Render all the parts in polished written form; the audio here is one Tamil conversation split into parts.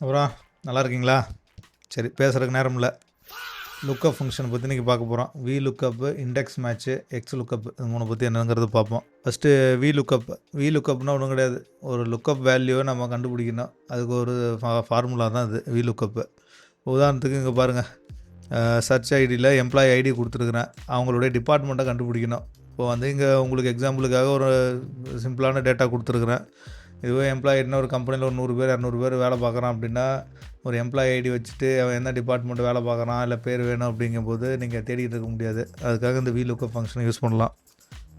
அப்புறம் நல்லா இருக்கீங்களா? சரி, பேசுகிறதுக்கு நேரம் இல்லை. லுக்கப் ஃபங்க்ஷனை பற்றி இன்றைக்கி பார்க்க போகிறோம். V lookup, index match, X lookup, இது 3 பற்றி என்னங்கிறது பார்ப்போம். First V lookup. வி லுக்கப்னா ஒன்றும் கிடையாது. ஒரு லுக்கப் வேல்யூவை நம்ம கண்டுபிடிக்கணும். அதுக்கு ஒரு ஃபார்முலா தான் இது வி லுக்கப்பு. உதாரணத்துக்கு இங்கே பாருங்கள், சர்ச் ஐடியில் எம்ப்ளாயி ஐடி கொடுத்துருக்குறேன். அவங்களுடைய டிபார்ட்மெண்ட்டை கண்டுபிடிக்கணும். இப்போ வந்து இங்கே உங்களுக்கு எக்ஸாம்பிளுக்காக ஒரு சிம்பிளான டேட்டா கொடுத்துருக்குறேன். இதுவே எம்ப்ளாயி இன்னொரு கம்பெனியில் ஒரு 100 பேர் 200 பேர் வேலை பார்க்குறான் அப்படின்னா, ஒரு எம்ப்ளாயி ஐடி வச்சுட்டு அவன் என்ன டிபார்ட்மெண்ட் வேலை பார்க்குறான் இல்லை பேர் வேணும் அப்படிங்கும்போது நீங்கள் தேடிக்கிட்டு இருக்க முடியாது. அதுக்காக இந்த வி லுக்கப் ஃபங்க்ஷனை யூஸ் பண்ணலாம்.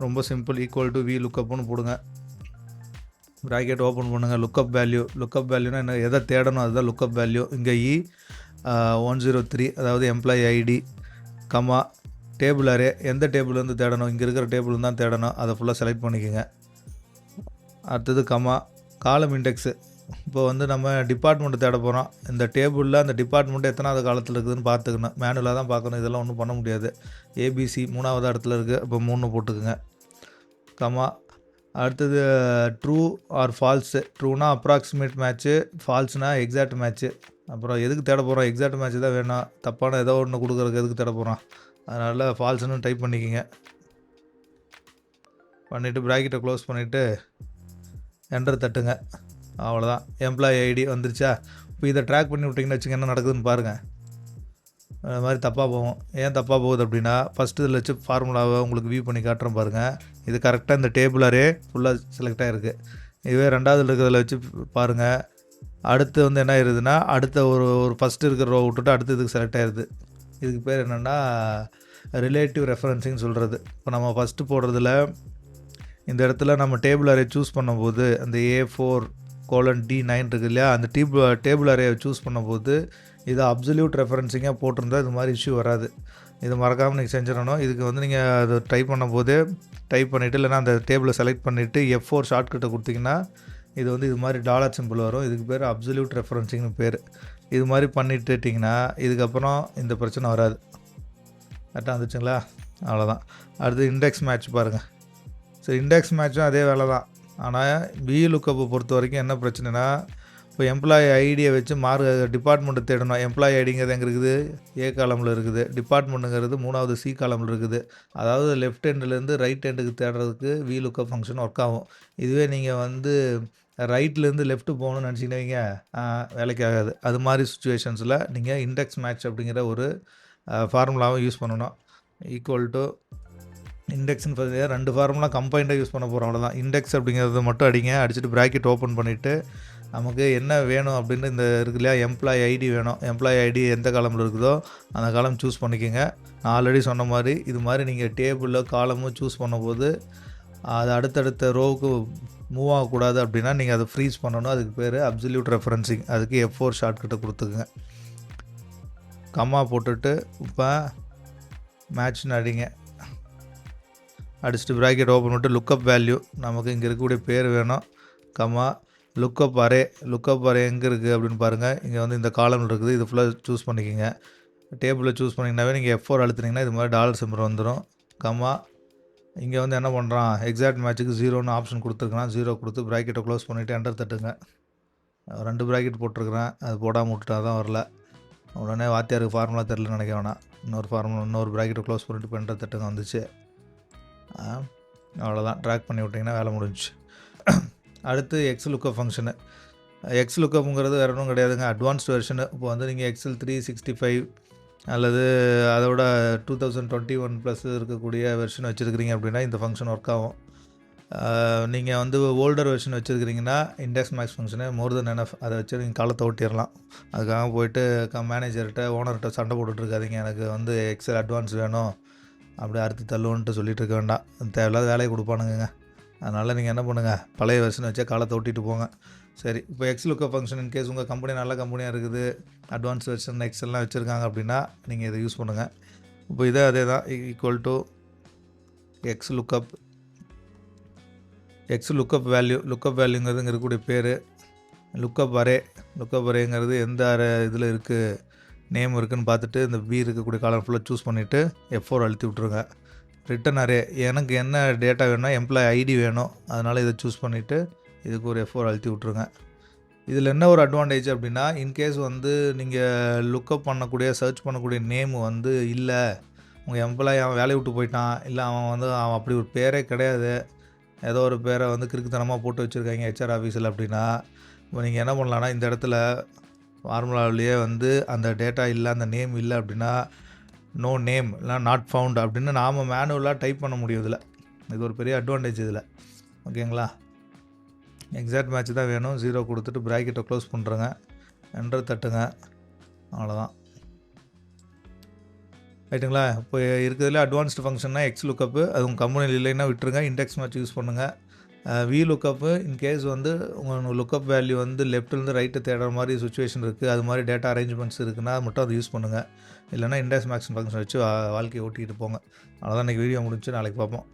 ரொம்ப சிம்பிள். ஈக்குவல் டு வி லுக்கப்னு போடுங்க. ப்ராக்கெட் ஓப்பன் பண்ணுங்கள். Lookup value. லுக்கப் வேல்யூனா என்ன, எதை தேடணும் அதுதான் லுக்கப் வேல்யூ. இங்கே 103 அதாவது employee ID, comma table array. எந்த டேபிள்லேருந்து தேடணும்? இங்கே இருக்கிற டேபிள் தான் தேடணும். அதை ஃபுல்லாக செலக்ட் பண்ணிக்கோங்க. அடுத்தது கமா காலம் இண்டெக்ஸு. இப்போ வந்து நம்ம டிபார்ட்மெண்ட்டு தேட போகிறோம். இந்த டேபிளில் அந்த டிபார்ட்மெண்ட்டு எத்தனாவது காலத்தில் இருக்குதுன்னு பார்த்துக்கணும். மேனுவலாக தான் பார்க்கணும். இதெல்லாம் ஒன்றும் பண்ண முடியாது. ஏபிசி 3வது இடத்துல இருக்குது. இப்போ 3 போட்டுக்குங்க. கமா அடுத்தது ட்ரூ ஆர் ஃபால்ஸு. ட்ரூனா அப்ராக்சிமேட் மேட்ச்சு, ஃபால்ஸ்னா எக்ஸாக்ட் மேட்ச்சு. அப்புறம் எதுக்கு தேட போகிறோம்? எக்ஸாக்ட் மேட்ச்சு தான் வேணும். தப்பான ஏதோ ஒன்று கொடுக்குறதுக்கு எதுக்கு தேட போகிறோம்? அதனால் ஃபால்ஸ்னு டைப் பண்ணிக்கோங்க. பண்ணிவிட்டு ப்ராக்கெட்டை க்ளோஸ் பண்ணிவிட்டு என்டர் தட்டுங்க. அவ்வளோதான். எம்ப்ளாயி ஐடி வந்துருச்சா? இப்போ இதை ட்ராக் பண்ணி விட்டிங்கன்னு வச்சுங்க, என்ன நடக்குதுன்னு பாருங்கள். அது மாதிரி தப்பாக போகும். ஏன் தப்பாக போகுது அப்படின்னா, ஃபஸ்ட்டு இதில் வச்சு ஃபார்முலாவை உங்களுக்கு வியூ பண்ணி காட்டுறேன் பாருங்கள். இது கரெக்டாக இந்த டேபிளரே ஃபுல்லாக செலக்ட் ஆகிருக்கு. இதுவே 2வது இருக்கிறதில் வச்சு பாருங்கள். அடுத்து வந்து என்ன ஆயிருதுன்னா, அடுத்த ஒரு ஃபஸ்ட்டு இருக்கிற ரோ விட்டுட்டு அடுத்து இதுக்கு செலக்ட் ஆகிடுது. இதுக்கு பேர் என்னென்னா ரிலேட்டிவ் ரெஃபரன்சிங்னு சொல்கிறது. இப்போ நம்ம ஃபஸ்ட்டு போடுறதுல இந்த இடத்துல நம்ம டேபிள் அரே சூஸ் பண்ணும்போது அந்த A4:D9 இருக்குது இல்லையா, அந்த டேபிள் அரேயை சூஸ் பண்ணும்போது இதை அப்சல்யூட் ரெஃபரன்சிங்காக போட்டிருந்தால் இது மாதிரி இஷ்யூ வராது. இது மறக்காமல் நீங்கள் செஞ்சிடணும். இதுக்கு வந்து நீங்கள் அதை டைப் பண்ணும்போது டைப் பண்ணிவிட்டு இல்லைனா அந்த டேபிளை செலக்ட் பண்ணிவிட்டு F4 ஷார்ட்கட்டை கொடுத்திங்கன்னா இது வந்து இது மாதிரி டாலர் சிம்பிள் வரும். இதுக்கு பேர் அப்சல்யூட் ரெஃபரன்சிங்னு பேர். இது மாதிரி பண்ணிட்டுட்டிங்கன்னா இதுக்கப்புறம் இந்த பிரச்சனை வராது. கரெக்டாக வந்துச்சுங்களா? அவ்வளோதான். அடுத்து இண்டெக்ஸ் மேட்ச் பாருங்கள். ஸோ இண்டெக்ஸ் மேட்சும் அதே வேலை தான். ஆனால் வி லுக்கப்பை பொறுத்த வரைக்கும் என்ன பிரச்சனைனா, இப்போ எம்ப்ளாயி ஐடியை வச்சு டிபார்ட்மெண்ட்டு தேடணும். எம்ப்ளாயி ஐடிங்கிறது எங்கே இருக்குது? ஏ காலமில் இருக்குது. டிபார்ட்மெண்ட்டுங்கிறது 3வது சி காலமில் இருக்குது. அதாவது லெஃப்ட் ஹேண்டுலேருந்து ரைட் ஹேண்டுக்கு தேடுறதுக்கு வி லுக்கப் ஃபங்க்ஷன் ஒர்க் ஆகும். இதுவே நீங்கள் வந்து ரைட்லேருந்து லெஃப்ட்டு போகணும்னு நினச்சிக்கிட்டீங்க, வேலைக்கு ஆகாது. அது மாதிரி சுச்சுவேஷன்ஸில் நீங்கள் இண்டெக்ஸ் மேட்ச் அப்படிங்கிற ஒரு ஃபார்முலாவை யூஸ் பண்ணணும். ஈக்குவல் டு இண்டெக்ஸ்னு பார்த்தீங்கன்னா 2 ஃபார்முலா கம்பைண்டாக யூஸ் பண்ண போகிறோம். அவ்வளோதான். இண்டெக்ஸ் அப்படிங்கிறத மட்டும் அடிங்க. அடிச்சுட்டு ப்ராக்கெட் ஓப்பன் பண்ணிவிட்டு நமக்கு என்ன வேணும் அப்படின்னு இந்த இருக்கு இல்லையா, எம்ப்ளாயி ஐடி வேணும். எம்ப்ளாயி ஐடி எந்த காலமில் இருக்குதோ அந்த காலம் சூஸ் பண்ணிக்கோங்க. நான் ஆல்ரெடி சொன்ன மாதிரி இது மாதிரி நீங்கள் டேபிளில் காலமும் சூஸ் பண்ணும்போது அது அடுத்தடுத்த ரோவுக்கு மூவ் ஆகக்கூடாது அப்படின்னா நீங்கள் அதை ஃப்ரீஸ் பண்ணணும். அதுக்கு பேர் அப்சல்யூட் ரெஃபரன்சிங். அதுக்கு F4 ஷார்ட்கட்டை கொடுத்துக்குங்க. கம்மா போட்டுட்டு இப்போ மேட்ச்னு அடிங்க. அடிச்சுட்டு ப்ராக்கெட் ஓப்பன் பண்ணிட்டு லுக்கப் வேல்யூ, நமக்கு இங்கே இருக்கக்கூடிய பேர் வேணும். கம்மா லுக்கப் அரே. லுக்கப் அரே எங்கே இருக்குது அப்படின்னு பாருங்கள். இங்கே வந்து இந்த காலமில் இருக்குது. இது ஃபுல்லாக சூஸ் பண்ணிக்கோங்க. டேபிளில் சூஸ் பண்ணிங்கனாவே நீங்கள் F4 அழுத்துனீங்கன்னா இது மாதிரி டாலர் சிம்பிள் வந்துடும். கம்மா இங்கே வந்து என்ன பண்ணுறான், எக்ஸாக்ட் மேட்ச்சுக்கு 0ன்னு ஆப்ஷன் கொடுத்துருக்கான். 0 கொடுத்து ப்ராக்கெட்டை க்ளோஸ் பண்ணிவிட்டு என்டர் தட்டுங்க. 2 ப்ராக்கெட் போட்டிருக்கிறேன். அது போடாமல் விட்டுட்டா தான் வரல. உடனே வாத்தியாருக்கு ஃபார்முலா தெரிலன்னு நினைக்க வேணாம். இன்னொரு ப்ராக்கெட்டை க்ளோஸ் பண்ணிவிட்டு இப்போ என்டர் தட்டுங்க. வந்துச்சு. அவ்வளோதான். ட்ராக் பண்ணி விட்டிங்கன்னா வேலை முடிஞ்சிச்சு. அடுத்து எக்ஸ் லுக்கப் ஃபங்க்ஷனு. எக்ஸ் லுக்கப்புங்கிறது வேறு ஒன்றும் கிடையாதுங்க, அட்வான்ஸ்டு வெர்ஷனு. இப்போ வந்து நீங்கள் எக்ஸல் 365 அல்லது அதோட 2021 ப்ளஸ் இருக்கக்கூடிய வெர்ஷன் வச்சுருக்கிறீங்க அப்படின்னா இந்த ஃபங்க்ஷன் ஒர்க் ஆகும். நீங்கள் வந்து ஓல்டர் வெர்ஷன் வச்சுருக்கிறீங்கன்னா index max function more than enough. அதை வச்சு நீங்கள் காலத்தை ஓட்டிடலாம். அதுக்காக போயிட்டு மேனேஜர்கிட்ட ஓனர்கிட்ட சண்டை போட்டுட்ருக்காதீங்க, எனக்கு வந்து எக்ஸல் அட்வான்ஸ் வேணும் அப்படி அறுத்து தள்ளுவோன்ட்டு சொல்லிட்டு இருக்க வேண்டாம். தேவையில்லாத வேலையை கொடுப்பானுங்க. அதனால் நீங்கள் என்ன பண்ணுங்கள், பழைய வெர்ஷன் வச்சா காலத்தை ஓட்டிட்டு போங்க. சரி, இப்போ எக்ஸ் லுக்கப் ஃபங்க்ஷன் இன்கேஸ் உங்கள் கம்பெனி நல்ல கம்பெனியாக இருக்குது, அட்வான்ஸ் வெர்ஷன் எக்ஸல்லாம் வச்சுருக்காங்க அப்படின்னா நீங்கள் இதை யூஸ் பண்ணுங்கள். இப்போ அதே தான். Equal to X lookup. X lookup value. Lookup வேல்யூங்கிறது இங்கே இருக்கக்கூடிய பேர். Lookup array. லுக்கப் அரேங்கிறது எந்த இதில் இருக்குது, நேம் இருக்குதுன்னு பார்த்துட்டு இந்த பி இருக்கக்கூடிய காலம் ஃபுல்லாக சூஸ் பண்ணிவிட்டு F4 அழுத்தி விட்ருங்க. Return array. எனக்கு என்ன டேட்டா வேணும்னா எம்ப்ளாயி ஐடி வேணும். அதனால் இதை சூஸ் பண்ணிவிட்டு இதுக்கு ஒரு F4 அழுத்தி விட்ருங்க. இதில் என்ன ஒரு அட்வான்டேஜ் அப்படின்னா, இன்கேஸ் வந்து நீங்கள் லுக்கப் பண்ணக்கூடிய, சர்ச் பண்ணக்கூடிய நேம் வந்து இல்ல, உங்கள் எம்ப்ளாயி அவன் வேலைய விட்டு போயிட்டான், இல்ல அவன் அப்படி ஒரு பேரே கிடையாது, ஏதோ ஒரு பேரை வந்து கிறுக்குத்தனமா போட்டு வச்சுருக்காங்க ஹெச்ஆர் ஆஃபீஸில் அப்படின்னா, இப்போ நீங்கள் என்ன பண்ணலான்னா, இந்த இடத்துல ஃபார்முலாவிலேயே வந்து அந்த டேட்டா இல்ல, அந்த நேம் இல்ல அப்படின்னா, நோ நேம் இல்லைனா நாட் ஃபவுண்ட் அப்படின்னு நாம் மேனுவலாக டைப் பண்ண முடியும் இதில். இது ஒரு பெரிய அட்வான்டேஜ் இதில். ஓகேங்களா? எக்ஸாக்ட் மேட்ச் தான் வேணும். 0 கொடுத்துட்டு ப்ராக்கெட்டை க்ளோஸ் பண்ணுறேங்க. என்டர் தட்டுங்க. அவ்வளோதான். ரைட்டுங்களா? இப்போ இருக்கிறதுல அட்வான்ஸ்டு ஃபங்க்ஷன்னா எக்ஸ் லுக்கப்பு, அது உங்கள் கம்பெனியில் இல்லைன்னா விட்டுருங்க. இண்டெக்ஸ் மேட்ச் யூஸ் பண்ணுங்கள். வி லுக்கப்பு இன்கேஸ் வந்து உங்கள் லுக்கப் வேல்யூ வந்து லெஃப்ட்லேருந்து ரைட்டு தேடுற மாதிரி சுச்சுவேஷன் இருக்குது, அது மாதிரி டேட்டா அரேஞ்ச்மெண்ட்ஸ் இருக்குன்னா மட்டும் அதை யூஸ் பண்ணுங்கள். இல்லைனா இண்டெக்ஸ் மேட்ச் ஃபங்க்ஷன் வச்சு வாழ்க்கையை ஓட்டிக்கிட்டு போங்க. அவ்வளோதான். இன்றைக்கி வீடியோ முடிஞ்சு. நாளைக்கு பார்ப்போம்.